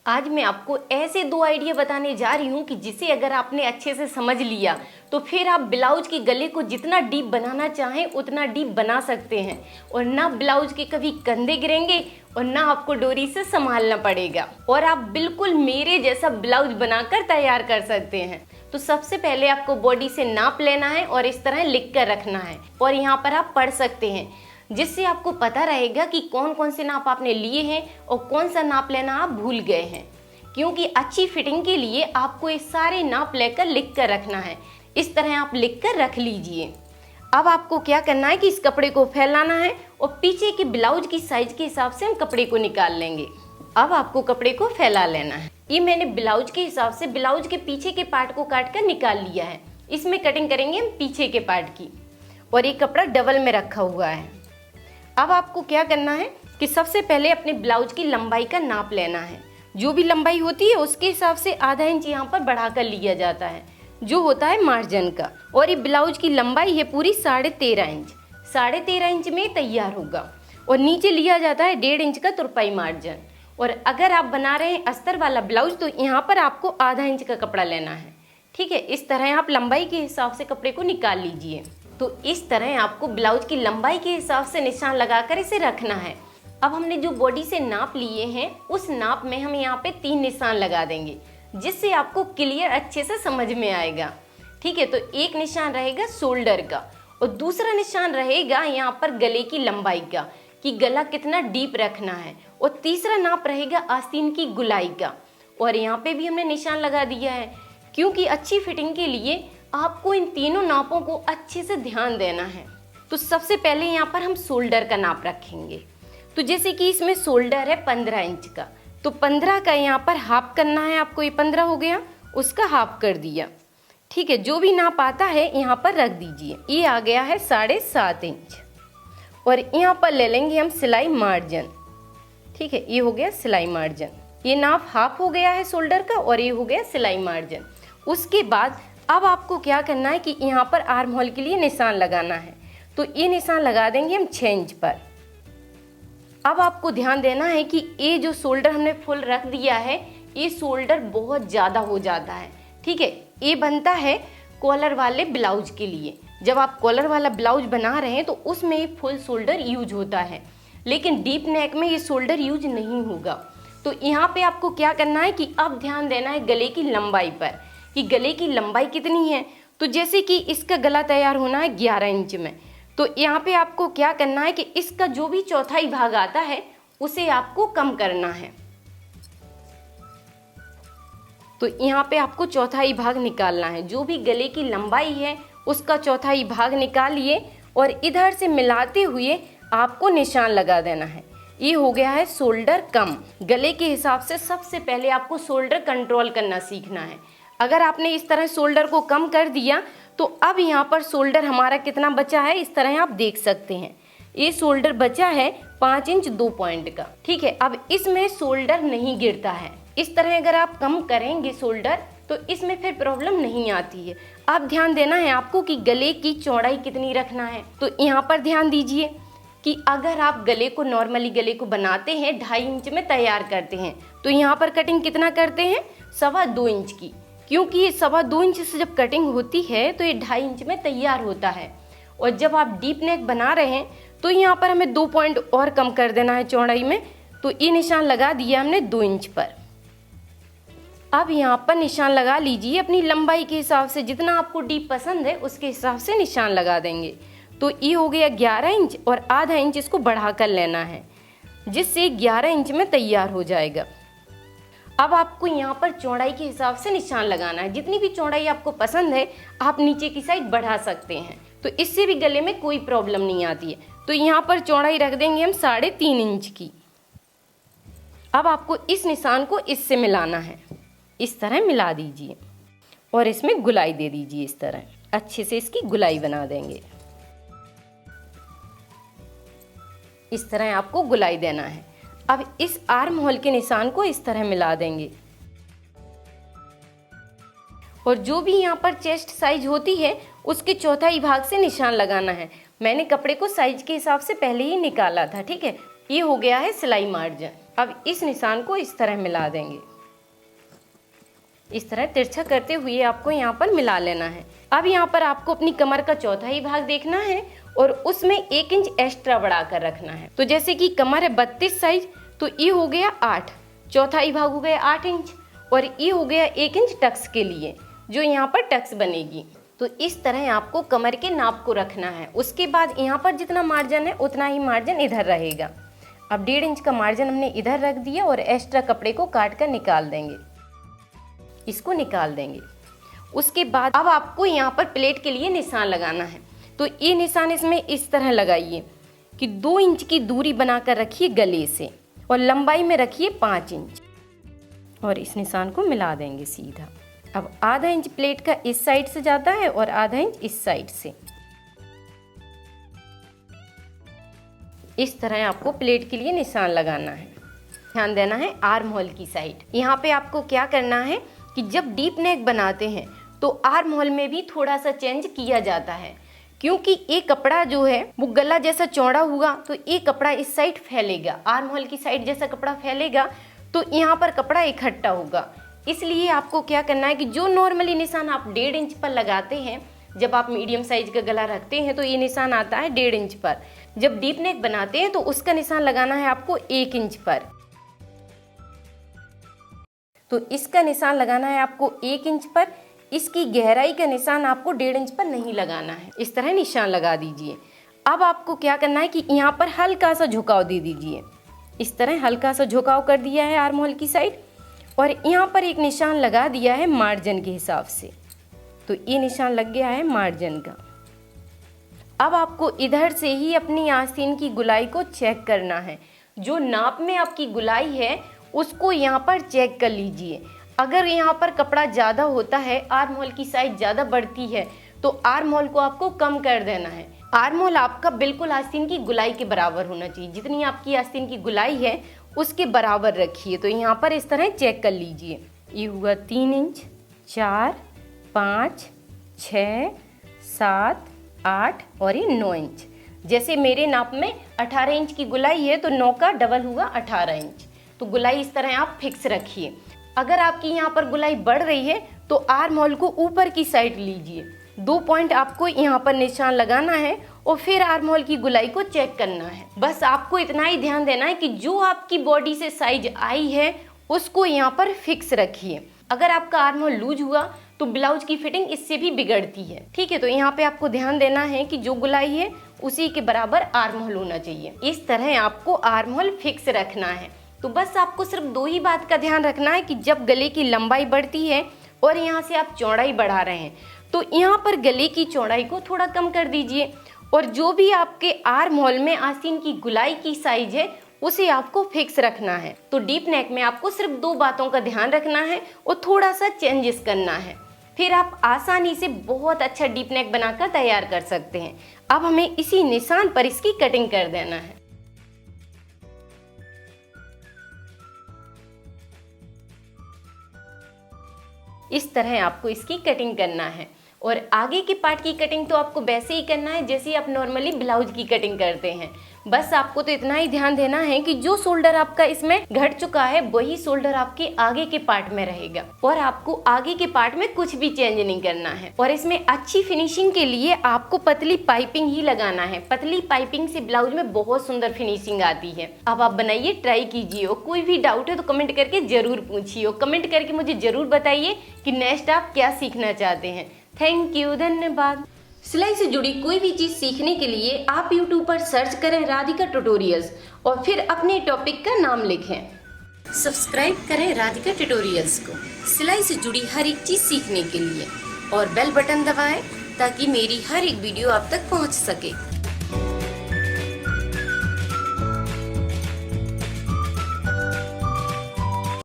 आज मैं आपको ऐसे 2 आइडिया बताने जा रही हूँ कि जिसे अगर आपने अच्छे से समझ लिया तो फिर आप ब्लाउज के गले को जितना डीप बनाना चाहें उतना डीप बना सकते हैं और ना ब्लाउज के कभी कंधे गिरेंगे और ना आपको डोरी से संभालना पड़ेगा और आप बिल्कुल मेरे जैसा ब्लाउज बनाकर तैयार कर सकते हैं। तो सबसे पहले आपको बॉडी से नाप लेना है और इस तरह लिख कर रखना है और यहाँ पर आप पढ़ सकते हैं, जिससे आपको पता रहेगा कि कौन कौन से नाप आपने लिए हैं और कौन सा नाप लेना आप भूल गए हैं। क्योंकि अच्छी फिटिंग के लिए आपको ये सारे नाप लेकर लिख कर रखना है। इस तरह आप लिख कर रख लीजिए। अब आपको क्या करना है कि इस कपड़े को फैलाना है और पीछे के ब्लाउज की साइज के हिसाब से हम कपड़े को निकाल लेंगे। अब आपको कपड़े को फैला लेना है। ये मैंने ब्लाउज के हिसाब से ब्लाउज के पीछे के पार्ट को काट कर निकाल लिया है। इसमें कटिंग करेंगे हम पीछे के पार्ट की और ये कपड़ा डबल में रखा हुआ है। अब आपको क्या करना है कि सबसे पहले अपने ब्लाउज की लंबाई का नाप लेना है। जो भी लंबाई होती है उसके हिसाब से आधा इंच यहाँ पर बढ़ा कर लिया जाता है, जो होता है मार्जिन का। और ये ब्लाउज की लंबाई है पूरी 13.5 इंच। 13.5 इंच में तैयार होगा और नीचे लिया जाता है 1.5 इंच का तुरपाई मार्जिन। और अगर आप बना रहे हैं अस्तर वाला ब्लाउज तो यहाँ पर आपको आधा इंच का कपड़ा लेना है। ठीक है, इस तरह आप लंबाई के हिसाब से कपड़े को निकाल लीजिए। तो इस तरह आपको ब्लाउज की लंबाई के हिसाब से निशान लगाकर इसे रखना है। अब हमने जो बॉडी से नाप लिए हैं उस नाप में हम यहाँ पे 3 निशान लगा देंगे, जिससे आपको क्लियर अच्छे से समझ में आएगा। ठीक है, तो एक निशान रहेगा शोल्डर का और दूसरा निशान रहेगा यहाँ पर गले की लंबाई का कि गला कितना डीप रखना है, और तीसरा नाप रहेगा आस्तीन की गुलाई का। और यहाँ पे भी हमने निशान लगा दिया है, क्योंकि अच्छी फिटिंग के लिए आपको इन तीनों नापों को अच्छे से ध्यान देना है। तो सबसे पहले यहाँ पर हम शोल्डर का नाप रखेंगे। तो जैसे कि इसमें शोल्डर है 15 इंच का, तो 15 का यहाँ पर हाफ करना है आपको। ये 15 हो गया, उसका हाफ कर दिया। ठीक है, जो भी नाप आता है यहाँ पर रख दीजिए। ये आ गया है 7.5 इंच और यहाँ पर ले लेंगे हम सिलाई मार्जिन। ठीक है, ये हो गया सिलाई मार्जिन। ये नाप हाफ हो गया है शोल्डर का और ये हो गया सिलाई मार्जिन। उसके बाद अब आपको क्या करना है कि यहाँ पर आर्म होल के लिए निशान लगाना है। तो ये निशान लगा देंगे हम 6 इंच पर। अब आपको ध्यान देना है कि ये जो शोल्डर हमने फुल रख दिया है, ये शोल्डर बहुत ज़्यादा हो जाता है। ठीक है, ये बनता है कॉलर वाले ब्लाउज के लिए। जब आप कॉलर वाला ब्लाउज बना रहे हैं तो उसमें ये फुल शोल्डर यूज होता है, लेकिन डीप नेक में ये शोल्डर यूज नहीं होगा। तो यहाँ पे आपको क्या करना है कि अब ध्यान देना है गले की लंबाई पर कि गले की लंबाई कितनी है। तो जैसे कि इसका गला तैयार होना है 11 इंच में, तो यहाँ पे आपको क्या करना है कि इसका जो भी चौथाई भाग आता है उसे आपको कम करना है। तो यहाँ पे आपको चौथाई भाग निकालना है। जो भी गले की लंबाई है उसका चौथाई भाग निकालिए और इधर से मिलाते हुए आपको निशान लगा देना है। ये हो गया है शोल्डर कम। गले के हिसाब से सबसे पहले आपको शोल्डर कंट्रोल करना सीखना है। अगर आपने इस तरह शोल्डर को कम कर दिया तो अब यहाँ पर शोल्डर हमारा कितना बचा है इस तरह आप देख सकते हैं। ये शोल्डर बचा है 5 इंच 2 पॉइंट का। ठीक है, अब इसमें शोल्डर नहीं गिरता है। इस तरह अगर आप कम करेंगे शोल्डर तो इसमें फिर प्रॉब्लम नहीं आती है। अब ध्यान देना है आपको कि गले की चौड़ाई कितनी रखना है। तो यहाँ पर ध्यान दीजिए कि अगर आप गले को नॉर्मली गले को बनाते हैं 2.5 इंच में तैयार करते हैं, तो यहाँ पर कटिंग कितना करते हैं 2.25 इंच की। क्योंकि ये 2.25 इंच से जब कटिंग होती है तो ये 2.5 इंच में तैयार होता है। और जब आप डीप नेक बना रहे हैं तो यहाँ पर हमें 2 पॉइंट और कम कर देना है चौड़ाई में। तो ये निशान लगा दिया हमने 2 इंच पर। अब यहाँ पर निशान लगा लीजिए अपनी लंबाई के हिसाब से, जितना आपको डीप पसंद है उसके हिसाब से निशान लगा देंगे। तो ये हो गया 11 इंच और आधा इंच इसको बढ़ा कर लेना है, जिससे 11 इंच में तैयार हो जाएगा। अब आपको यहाँ पर चौड़ाई के हिसाब से निशान लगाना है। जितनी भी चौड़ाई आपको पसंद है आप नीचे की साइड बढ़ा सकते हैं, तो इससे भी गले में कोई प्रॉब्लम नहीं आती है। तो यहाँ पर चौड़ाई रख देंगे हम 3.5 इंच की। अब आपको इस निशान को इससे मिलाना है। इस तरह मिला दीजिए और इसमें गुलाई दे दीजिए। इस तरह अच्छे से इसकी गुलाई बना देंगे। इस तरह आपको गुलाई देना है। अब इस आर्म होल के निशान को इस तरह मिला देंगे और जो भी यहाँ पर चेस्ट साइज होती है उसके चौथाई भाग से निशान लगाना है। मैंने कपड़े को साइज के हिसाब से पहले ही निकाला था। ठीक है, ये हो गया है सिलाई मार्जिन। अब इस निशान को इस तरह मिला देंगे। इस तरह तिरछा करते हुए आपको यहाँ पर मिला लेना है। अब यहाँ पर आपको अपनी कमर का चौथा ही भाग देखना है और उसमें 1 इंच एक्स्ट्रा बढ़ाकर रखना है। तो जैसे कि कमर है 32 साइज, तो ये हो गया 8, चौथा ही भाग हो गया 8 इंच और ये हो गया 1 इंच टक्स के लिए, जो यहाँ पर टक्स बनेगी। तो इस तरह आपको कमर के नाप को रखना है। उसके बाद यहाँ पर जितना मार्जिन है उतना ही मार्जिन इधर रहेगा। अब 1.5 इंच का मार्जिन हमने इधर रख दिया और एक्स्ट्रा कपड़े को काट कर निकाल देंगे, इसको निकाल देंगे। उसके बाद अब आपको यहाँ पर प्लेट के लिए निशान लगाना है। तो ये निशान इसमें इस तरह लगाइए कि 2 इंच की दूरी बनाकर रखिए गले से और लंबाई में रखिए 5 इंच और इस निशान को मिला देंगे सीधा। अब आधा इंच प्लेट का इस साइड से जाता है और आधा इंच इस साइड से। इस तरह आपको प्लेट के लिए निशान लगाना है। ध्यान देना है आर्म होल की साइड। यहाँ पे आपको क्या करना है कि जब डीप नेक बनाते हैं तो आर्म होल में भी थोड़ा सा चेंज किया जाता है, क्योंकि एक कपड़ा जो है वो गला जैसा चौड़ा हुआ तो एक कपड़ा इस साइड फैलेगा, आर्म होल की साइड जैसा कपड़ा फैलेगा तो यहाँ पर कपड़ा इकट्ठा होगा। इसलिए आपको क्या करना है कि जो नॉर्मली निशान आप 1.5 इंच पर लगाते हैं, जब आप मीडियम साइज का गला रखते हैं तो ये निशान आता है 1.5 इंच पर। जब डीप नेक बनाते हैं तो उसका निशान लगाना है आपको 1 इंच पर। तो इसका निशान लगाना है आपको 1 इंच पर। इसकी गहराई का निशान आपको 1.5 इंच पर नहीं लगाना है। इस तरह निशान लगा दीजिए। अब आपको क्या करना है कि यहाँ पर हल्का सा झुकाव दे दीजिए। इस तरह हल्का सा झुकाव कर दिया है आर्म होल की साइड और यहाँ पर एक निशान लगा दिया है मार्जिन के हिसाब से। तो ये निशान लग गया है मार्जिन का। अब आपको इधर से ही अपनी आस्तीन की गुलाई को चेक करना है। जो नाप में आपकी गुलाई है उसको यहाँ पर चेक कर लीजिए। अगर यहाँ पर कपड़ा ज़्यादा होता है, आर्म होल की साइज ज़्यादा बढ़ती है, तो आर्म होल को आपको कम कर देना है। आर्म होल आपका बिल्कुल आस्तीन की गुलाई के बराबर होना चाहिए। जितनी आपकी आस्तीन की गुलाई है उसके बराबर रखिए। तो यहाँ पर इस तरह चेक कर लीजिए। ये हुआ 3 इंच, 4, 5, 6, 7, 8 और ये 9 इंच। जैसे मेरे नाप में 18 इंच की गुलाई है तो 9 का डबल हुआ 18 इंच। तो गुलाई इस तरह आप फिक्स रखिए। अगर आपकी यहाँ पर गुलाई बढ़ रही है तो आर्म होल को ऊपर की साइड लीजिए। 2 पॉइंट आपको यहाँ पर निशान लगाना है और फिर आर्म होल की गुलाई को चेक करना है। बस आपको इतना ही ध्यान देना है कि जो आपकी बॉडी से साइज आई है उसको यहाँ पर फिक्स रखिए। अगर आपका आर्म होल लूज हुआ तो ब्लाउज की फिटिंग इससे भी बिगड़ती है। ठीक है, तो यहाँ पे आपको ध्यान देना है कि जो गुलाई है उसी के बराबर आर्म होल होना चाहिए। इस तरह आपको आर्म होल फिक्स रखना है। तो बस आपको सिर्फ 2 ही बात का ध्यान रखना है कि जब गले की लंबाई बढ़ती है और यहाँ से आप चौड़ाई बढ़ा रहे हैं तो यहाँ पर गले की चौड़ाई को थोड़ा कम कर दीजिए और जो भी आपके आर्म होल में आस्तीन की गुलाई की साइज है उसे आपको फिक्स रखना है। तो डीप नेक में आपको सिर्फ 2 बातों का ध्यान रखना है और थोड़ा सा चेंजेस करना है, फिर आप आसानी से बहुत अच्छा डीप नेक बनाकर तैयार कर सकते हैं। अब हमें इसी निशान पर इसकी कटिंग कर देना है। इस तरह आपको इसकी कटिंग करना है और आगे के पार्ट की कटिंग तो आपको वैसे ही करना है जैसे आप नॉर्मली ब्लाउज की कटिंग करते हैं। बस आपको तो इतना ही ध्यान देना है कि जो शोल्डर आपका इसमें घट चुका है वही शोल्डर आपके आगे के पार्ट में रहेगा और आपको आगे के पार्ट में कुछ भी चेंज नहीं करना है। और इसमें अच्छी फिनिशिंग के लिए आपको पतली पाइपिंग ही लगाना है। पतली पाइपिंग से ब्लाउज में बहुत सुंदर फिनिशिंग आती है। अब आप बनाइए, ट्राई कीजिए और कोई भी डाउट है तो कमेंट करके जरूर पूछिए और कमेंट करके मुझे जरूर बताइए कि नेक्स्ट आप क्या सीखना चाहते हैं। थैंक यू, धन्यवाद। सिलाई से जुड़ी कोई भी चीज सीखने के लिए आप YouTube पर सर्च करें राधिका ट्यूटोरियल्स और फिर अपने टॉपिक का नाम लिखें। सब्सक्राइब करें राधिका ट्यूटोरियल्स को सिलाई से जुड़ी हर एक चीज सीखने के लिए और बेल बटन दबाएं ताकि मेरी हर एक वीडियो आप तक पहुंच सके।